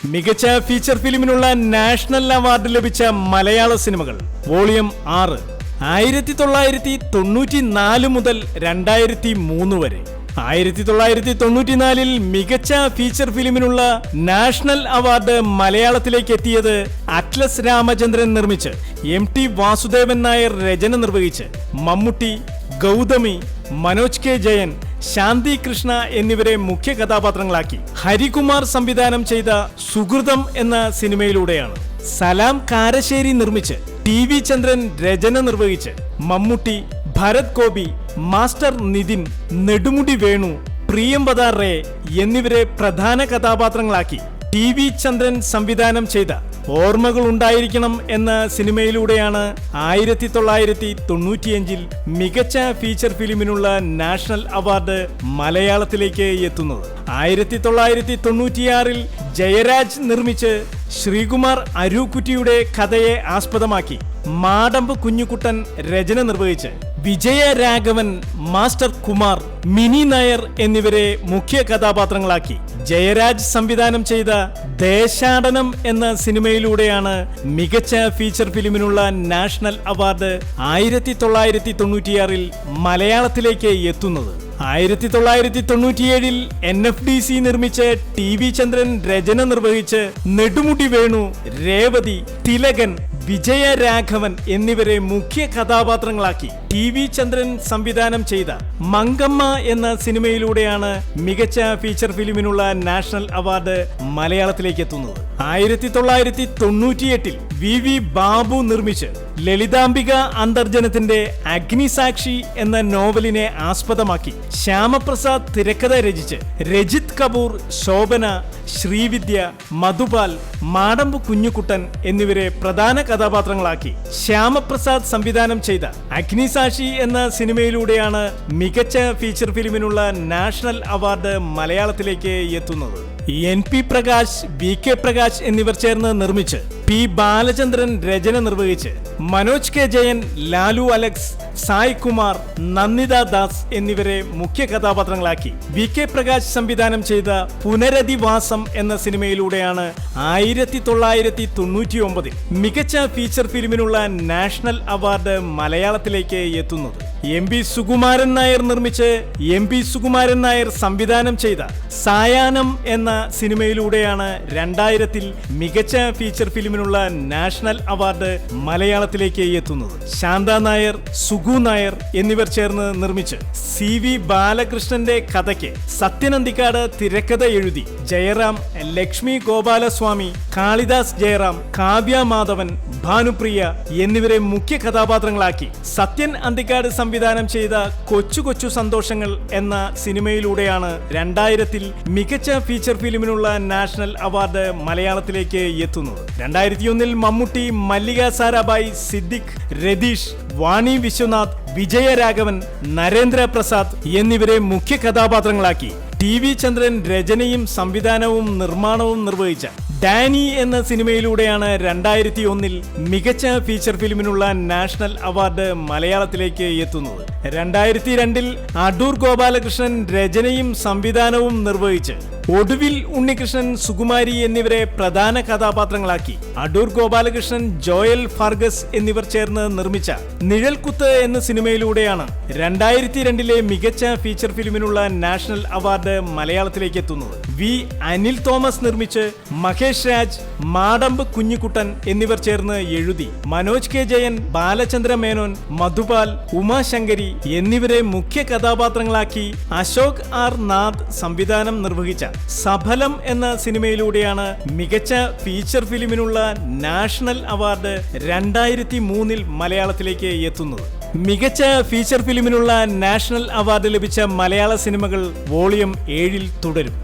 മികച്ച feature ഫിലിമിനുള്ള national award ലഭിച്ച മലയാള സിനിമകൾ വോളിയം 6 1994 മുതൽ 2003 വരെ. 1994 മികച്ച ഫീച്ചർ ഫിലിമിനുള്ള നാഷണൽ അവാർഡ് മലയാളത്തിലേക്ക് എത്തിയത് അറ്റ്ലസ് രാമചന്ദ്രൻ നിർമ്മിച്ച് MT വാസുദേവൻ നായർ രചന നിർവഹിച്ച് മമ്മൂട്ടി, ഗൗതമി, മനോജ് കെ ജയൻ, ശാന്തി കൃഷ്ണ എന്നിവരെ മുഖ്യ കഥാപാത്രങ്ങളാക്കി ഹരികുമാർ സംവിധാനം ചെയ്ത സുഹൃതം എന്ന സിനിമയിലൂടെയാണ്. സലാം കാരശ്ശേരി നിർമ്മിച്ച് TV ചന്ദ്രൻ രചന നിർവഹിച്ച് മമ്മൂട്ടി, ഭരത് ഗോപി, മാസ്റ്റർ നിതിൻ, നെടുമുടി വേണു, പ്രിയംവദ റേ എന്നിവരെ പ്രധാന കഥാപാത്രങ്ങളാക്കി TV ചന്ദ്രൻ സംവിധാനം ചെയ്ത ഓർമ്മകൾ ഉണ്ടായിരിക്കണം എന്ന സിനിമയിലൂടെയാണ് 1995 മികച്ച ഫീച്ചർ ഫിലിമിനുള്ള നാഷണൽ അവാർഡ് മലയാളത്തിലേക്ക് എത്തുന്നത്. 1996 ജയരാജ് നിർമ്മിച്ച് ശ്രീകുമാർ അരൂക്കുറ്റിയുടെ കഥയെ ആസ്പദമാക്കി മാടമ്പ് കുഞ്ഞുകുട്ടൻ രചന നിർവഹിച്ച് വിജയരാഘവൻ, മാസ്റ്റർ കുമാർ, മിനി നായർ എന്നിവരെ മുഖ്യ കഥാപാത്രങ്ങളാക്കി ജയരാജ് സംവിധാനം ചെയ്ത ദേശാടനം എന്ന സിനിമയിലൂടെയാണ് മികച്ച ഫീച്ചർ ഫിലിമിനുള്ള നാഷണൽ അവാർഡ് 1996 മലയാളത്തിലേക്ക് എത്തുന്നത്. 1997 NFDC നിർമ്മിച്ച് TV ചന്ദ്രൻ രചന നിർവഹിച്ച് നെടുമുടി വേണു, രേവതി, തിലകൻ, വിജയരാഘവൻ എന്നിവരെ മുഖ്യ കഥാപാത്രങ്ങളാക്കി TV ചന്ദ്രൻ സംവിധാനം ചെയ്ത മങ്കമ്മ എന്ന സിനിമയിലൂടെയാണ് മികച്ച ഫീച്ചർ ഫിലിമിനുള്ള നാഷണൽ അവാർഡ് മലയാളത്തിലേക്ക് എത്തുന്നത്. 1998 VV ബാബു നിർമ്മിച്ച് ലളിതാംബിക അന്തർജനത്തിന്റെ അഗ്നിസാക്ഷി എന്ന നോവലിനെ ആസ്പദമാക്കി ശ്യാമപ്രസാദ് തിരക്കഥ രചിച്ച് രജിത് കപൂർ, ശോഭന, ശ്രീവിദ്യ, മധുപാൽ, മാടമ്പ് കുഞ്ഞുകുട്ടൻ എന്നിവരെ പ്രധാന കഥാപാത്രങ്ങളാക്കി ശ്യാമപ്രസാദ് സംവിധാനം ചെയ്ത അഗ്നിസാക്ഷി എന്ന സിനിമയിലൂടെയാണ് മികച്ച ഫീച്ചർ ഫിലിമിനുള്ള നാഷണൽ അവാർഡ് മലയാളത്തിലേക്ക് എത്തുന്നത്. NP പ്രകാശ്, VK പ്രകാശ് എന്നിവർ ചേർന്ന് നിർമ്മിച്ച് P ബാലചന്ദ്രൻ രചന നിർവഹിച്ച് മനോജ് കെ ജയൻ, ലാലു അലക്സ്, സായ് കുമാർ, നന്ദിത ദാസ് എന്നിവരെ മുഖ്യ കഥാപാത്രങ്ങളാക്കി VK പ്രകാശ് സംവിധാനം ചെയ്ത പുനരധിവാസം എന്ന സിനിമയിലൂടെയാണ് 1999 മികച്ച ഫീച്ചർ ഫിലിമിനുള്ള നാഷണൽ അവാർഡ് മലയാളത്തിലേക്ക് എത്തുന്നത്. MB സുകുമാരൻ നായർ നിർമ്മിച്ച് MB സുകുമാരൻ നായർ സംവിധാനം ചെയ്ത സായാഹ്നം എന്ന സിനിമയിലൂടെയാണ് 2000 മികച്ച ഫീച്ചർ ഫിലിമിനുള്ള നാഷണൽ അവാർഡ് മലയാളത്തിലേക്ക് എത്തുന്നത്. ശാന്ത നായർ, സുഗു നായർ എന്നിവർ ചേർന്ന് നിർമ്മിച്ച് CV ബാലകൃഷ്ണന്റെ കഥയ്ക്ക് സത്യനന്ദിക്കാട് തിരക്കഥ എഴുതി ജയറാം, ലക്ഷ്മി ഗോപാലസ്വാമി, കാളിദാസ് ജയറാം, കാവ്യ മാധവൻ, ഭാനുപ്രിയ എന്നിവരെ മുഖ്യ കഥാപാത്രങ്ങളാക്കി സത്യൻ അന്തിക്കാട് സംവിധാനം ചെയ്ത കൊച്ചു കൊച്ചു സന്തോഷങ്ങൾ എന്ന സിനിമയിലൂടെയാണ് 2000 മികച്ച ഫീച്ചർ ഫിലിമിനുള്ള നാഷണൽ അവാർഡ് മലയാളത്തിലേക്ക് എത്തുന്നത്. 2001 മമ്മൂട്ടി, മല്ലിക സാരാഭായ്, സിദ്ദിഖ്, രതീഷ്, വാണി വിശ്വനാഥ്, വിജയരാഘവൻ, നരേന്ദ്ര പ്രസാദ് എന്നിവരെ മുഖ്യ കഥാപാത്രങ്ങളാക്കി TV ചന്ദ്രൻ രചനയും സംവിധാനവും നിർമ്മാണവും നിർവഹിച്ച ഡാനി എന്ന സിനിമയിലൂടെയാണ് 2001 മികച്ച ഫീച്ചർ ഫിലിമിനുള്ള നാഷണൽ അവാർഡ് മലയാളത്തിലേക്ക് എത്തുന്നത്. 2002 അടൂർ ഗോപാലകൃഷ്ണൻ രചനയും സംവിധാനവും നിർവഹിച്ച് ഒടുവിൽ ഉണ്ണികൃഷ്ണൻ, സുകുമാരി എന്നിവരെ പ്രധാന കഥാപാത്രങ്ങളാക്കി അടൂർ ഗോപാലകൃഷ്ണൻ, ജോയൽ ഫാർഗസ് എന്നിവർ ചേർന്ന് നിർമ്മിച്ച നിഴൽക്കുത്ത് എന്ന സിനിമയിലൂടെയാണ് 2002 മികച്ച ഫീച്ചർ ഫിലിമിനുള്ള നാഷണൽ അവാർഡ് മലയാളത്തിലേക്ക് എത്തുന്നത്. V അനിൽ തോമസ് നിർമ്മിച്ച് മഹേഷ് രാജ്, മാടമ്പ് കുഞ്ഞുകുട്ടൻ എന്നിവർ ചേർന്ന് എഴുതി മനോജ് കെ ജയൻ, ബാലചന്ദ്ര മേനോൻ, മധുപാൽ, ഉമാശങ്കരി എന്നിവരെ മുഖ്യ കഥാപാത്രങ്ങളാക്കി അശോക് R നാഥ് സംവിധാനം നിർവഹിച്ച സഫലം എന്ന സിനിമയിലൂടെയാണ് മികച്ച ഫീച്ചർ ഫിലിമിനുള്ള നാഷണൽ അവാർഡ് 2003 മലയാളത്തിലേക്ക് എത്തുന്നത്. മികച്ച ഫീച്ചർ ഫിലിമിനുള്ള നാഷണൽ അവാർഡ് ലഭിച്ച മലയാള സിനിമകൾ വോളിയം 7 തുടരും.